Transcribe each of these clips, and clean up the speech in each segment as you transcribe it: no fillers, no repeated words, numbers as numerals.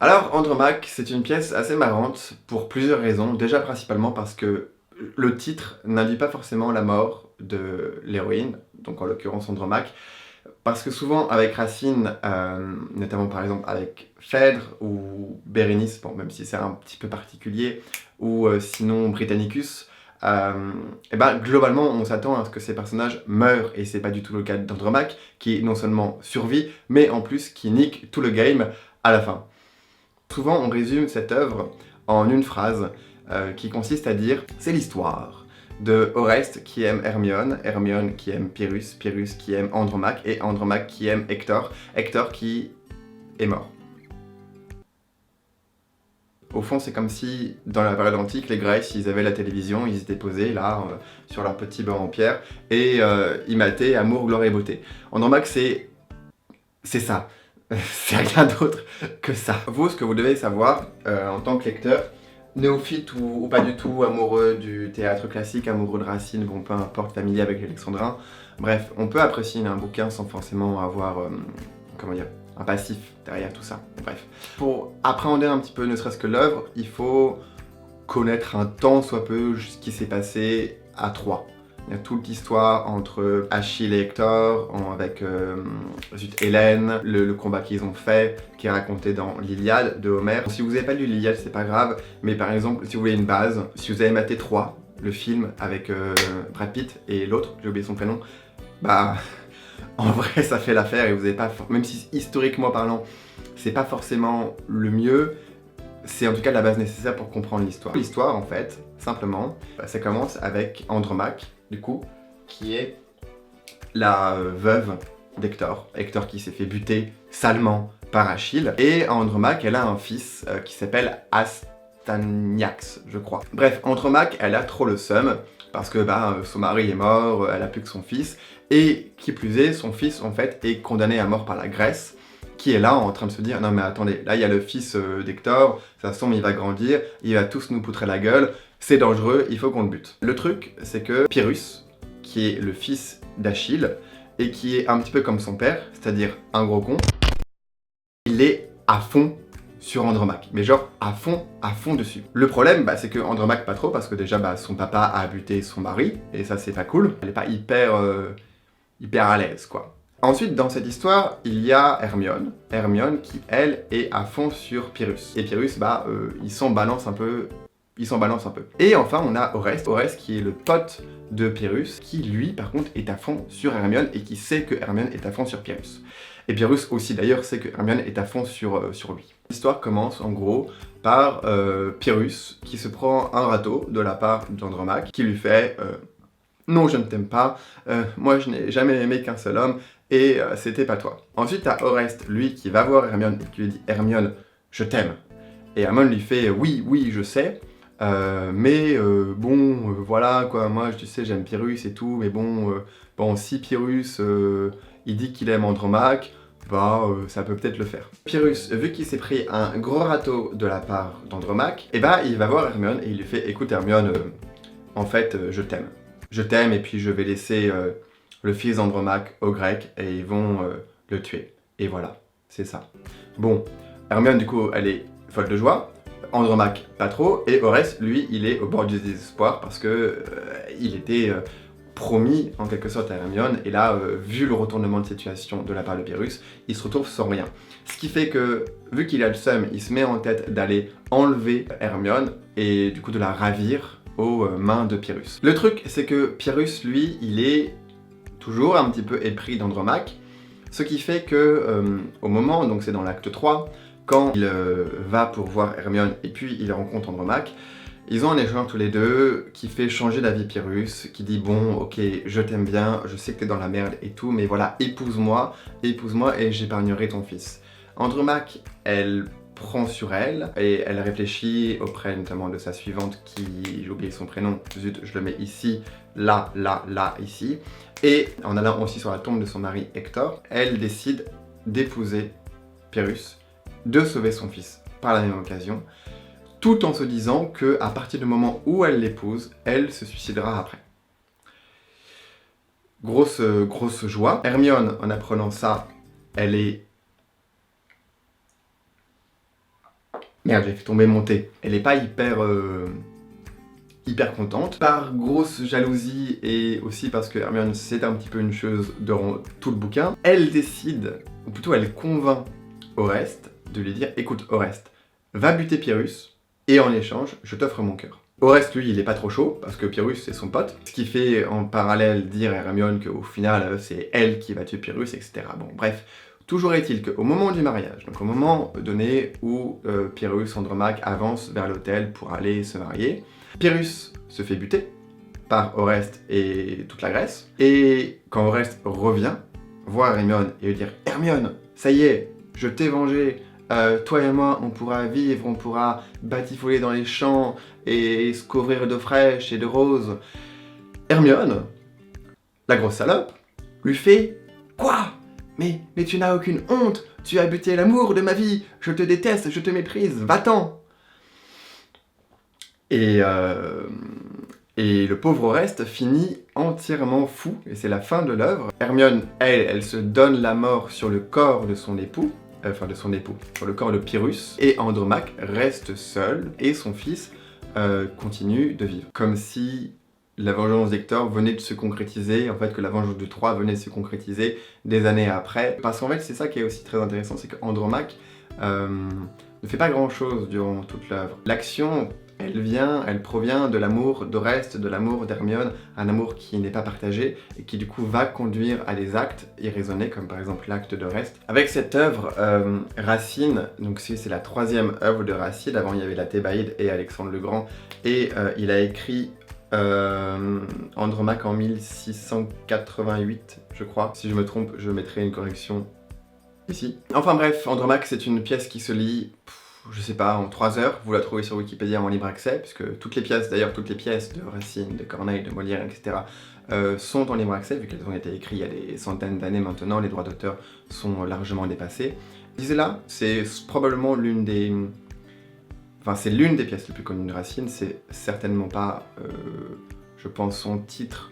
Alors, Andromaque, c'est une pièce assez marrante pour plusieurs raisons. Déjà, principalement parce que le titre n'indique pas forcément la mort de l'héroïne, donc en l'occurrence Andromaque, parce que souvent avec Racine, notamment par exemple avec Phèdre ou Bérénice, bon, même si c'est un petit peu particulier, ou sinon Britannicus, et ben, globalement on s'attend à ce que ces personnages meurent, et c'est pas du tout le cas d'Andromaque, qui non seulement survit, mais en plus qui nique tout le game à la fin. Souvent, on résume cette œuvre en une phrase qui consiste à dire « c'est l'histoire » de Oreste qui aime Hermione, Hermione qui aime Pyrrhus, Pyrrhus qui aime Andromaque et Andromaque qui aime Hector, Hector qui est mort. Au fond, c'est comme si, dans la période antique, les Grecs, ils avaient la télévision, ils étaient posés là, sur leur petit banc en pierre, et ils mataient amour, gloire et beauté. Andromaque, c'est ça. C'est rien d'autre que ça. Vous, ce que vous devez savoir en tant que lecteur, néophyte ou pas du tout, amoureux du théâtre classique, amoureux de Racine, bon peu importe, familier avec l'alexandrin, bref, on peut apprécier un bouquin sans forcément avoir, comment dire, un passif derrière tout ça. Bref. Pour appréhender un petit peu ne serait-ce que l'œuvre, il faut connaître un tant soit peu ce qui s'est passé à Troie. Il y a toute l'histoire entre Achille et Hector, avec Hélène, le combat qu'ils ont fait, qui est raconté dans l'Iliade de Homère. Si vous n'avez pas lu l'Iliade, c'est pas grave, mais par exemple, si vous voulez une base, si vous avez maté Troie, le film avec Brad Pitt et l'autre, j'ai oublié son prénom, bah en vrai ça fait l'affaire et vous n'avez pas, même si historiquement parlant, c'est pas forcément le mieux, c'est en tout cas la base nécessaire pour comprendre l'histoire. L'histoire, en fait, simplement, ça commence avec Andromaque, du coup, qui est la veuve d'Hector. Hector qui s'est fait buter salement par Achille. Et Andromaque, elle a un fils qui s'appelle Astaniax, je crois. Bref, Andromaque, elle a trop le seum, parce que son mari est mort, elle a plus que son fils, et qui plus est, son fils, en fait, est condamné à mort par la Grèce, qui est là en train de se dire « Non mais attendez, là il y a le fils d'Hector, ça se tombe, il va grandir, il va tous nous poutrer la gueule, c'est dangereux, il faut qu'on le bute. » Le truc, c'est que Pyrrhus, qui est le fils d'Achille, et qui est un petit peu comme son père, c'est-à-dire un gros con, il est à fond sur Andromaque, mais genre à fond dessus. Le problème, c'est que Andromaque pas trop, parce que déjà son papa a buté son mari, et ça c'est pas cool, elle est pas hyper à l'aise quoi. Ensuite, dans cette histoire, il y a Hermione. Hermione qui, elle, est à fond sur Pyrrhus. Et Pyrrhus, il s'en balance un peu. Et enfin, on a Oreste. Oreste qui est le pote de Pyrrhus, qui, lui, par contre, est à fond sur Hermione et qui sait que Hermione est à fond sur Pyrrhus. Et Pyrrhus aussi, d'ailleurs, sait que Hermione est à fond sur lui. L'histoire commence, en gros, par Pyrrhus qui se prend un râteau de la part d'Andromaque, qui lui fait non, je ne t'aime pas, moi je n'ai jamais aimé qu'un seul homme, et c'était pas toi. Ensuite, t'as Oreste, lui, qui va voir Hermione et qui lui dit « Hermione, je t'aime ». Et Hermione lui fait « Oui, oui, je sais, mais voilà, quoi, moi, tu sais, j'aime Pyrrhus et tout, mais bon, si Pyrrhus, il dit qu'il aime Andromaque, ça peut peut-être le faire. » Pyrrhus, vu qu'il s'est pris un gros râteau de la part d'Andromaque, il va voir Hermione et il lui fait « Écoute Hermione, en fait, je t'aime. Je t'aime et puis je vais laisser le fils d'Andromaque aux Grecs et ils vont le tuer. » Et voilà, c'est ça. Bon, Hermione du coup, elle est folle de joie, Andromaque pas trop, et Oreste, lui, il est au bord du désespoir parce que il était promis en quelque sorte à Hermione, et là, vu le retournement de situation de la part de Pyrrhus, il se retrouve sans rien. Ce qui fait que, vu qu'il a le seum, il se met en tête d'aller enlever Hermione et du coup de la ravir aux mains de Pyrrhus. Le truc, c'est que Pyrrhus, lui, il est toujours un petit peu épris d'Andromaque, ce qui fait que, au moment, donc c'est dans l'acte 3, quand il va pour voir Hermione et puis il rencontre Andromaque, ils ont un échange tous les deux qui fait changer d'avis Pyrrhus, qui dit « Bon, ok, je t'aime bien, je sais que t'es dans la merde et tout, mais voilà, épouse-moi et j'épargnerai ton fils. » Andromaque, elle prend sur elle, et elle réfléchit auprès notamment de sa suivante qui, j'ai oublié son prénom, zut, je le mets ici, là, ici, et en allant aussi sur la tombe de son mari Hector, elle décide d'épouser Pyrrhus, de sauver son fils par la même occasion, tout en se disant que à partir du moment où elle l'épouse, elle se suicidera après. Grosse joie. Hermione, en apprenant ça, elle est Merde, j'ai fait tomber mon thé. Elle est pas hyper contente. Par grosse jalousie et aussi parce que Hermione c'est un petit peu une chose durant tout le bouquin, elle décide, ou plutôt elle convainc Oreste de lui dire écoute Oreste, va buter Pyrrhus et en échange je t'offre mon cœur. Oreste lui il est pas trop chaud parce que Pyrrhus c'est son pote, ce qui fait en parallèle dire à Hermione qu'au final c'est elle qui va tuer Pyrrhus, etc. Bon bref, toujours est-il qu'au moment du mariage, donc au moment donné où Pyrrhus Andromaque avance vers l'autel pour aller se marier, Pyrrhus se fait buter par Oreste et toute la Grèce, et quand Oreste revient voir Hermione et lui dire « Hermione, ça y est, je t'ai vengé, toi et moi on pourra vivre, on pourra batifoler dans les champs et se couvrir d'eau fraîche et de roses », Hermione, la grosse salope, lui fait « Quoi ? Mais tu n'as aucune honte, tu as buté l'amour de ma vie, je te déteste, je te méprise, va-t'en » Et le pauvre Oreste finit entièrement fou, et c'est la fin de l'œuvre. Hermione, elle se donne la mort sur le corps de son époux, sur le corps de Pyrrhus, et Andromaque reste seul, et son fils continue de vivre. Comme si la vengeance d'Hector venait de se concrétiser, en fait que la vengeance de Troie venait de se concrétiser des années après. Parce qu'en fait c'est ça qui est aussi très intéressant, c'est qu'Andromaque ne fait pas grand chose durant toute l'œuvre. L'action, elle provient de l'amour d'Oreste, de l'amour d'Hermione, un amour qui n'est pas partagé et qui du coup va conduire à des actes irraisonnés, comme par exemple l'acte d'Oreste. Avec cette œuvre, Racine, donc c'est la troisième œuvre de Racine, avant il y avait la Thébaïde et Alexandre le Grand, et il a écrit Andromaque en 1688, je crois. Si je me trompe, je mettrai une correction ici. Enfin bref, Andromaque c'est une pièce qui se lit, je sais pas, en 3 heures. Vous la trouvez sur Wikipédia en libre accès, puisque toutes les pièces, d'ailleurs toutes les pièces de Racine, de Corneille, de Molière, etc. sont en libre accès, vu qu'elles ont été écrites il y a des centaines d'années maintenant, les droits d'auteur sont largement dépassés. Disez-la, c'est probablement l'une des... Enfin, c'est l'une des pièces les plus connues de Racine, c'est certainement pas, je pense, son titre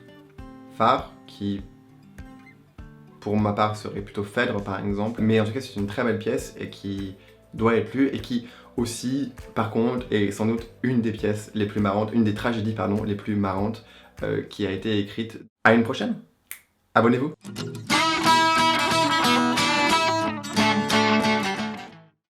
phare, qui, pour ma part, serait plutôt Phèdre, par exemple. Mais en tout cas, c'est une très belle pièce, et qui doit être lue, et qui aussi, par contre, est sans doute une des pièces les plus marrantes, une des tragédies, pardon, les plus marrantes qui a été écrite. À une prochaine! Abonnez-vous!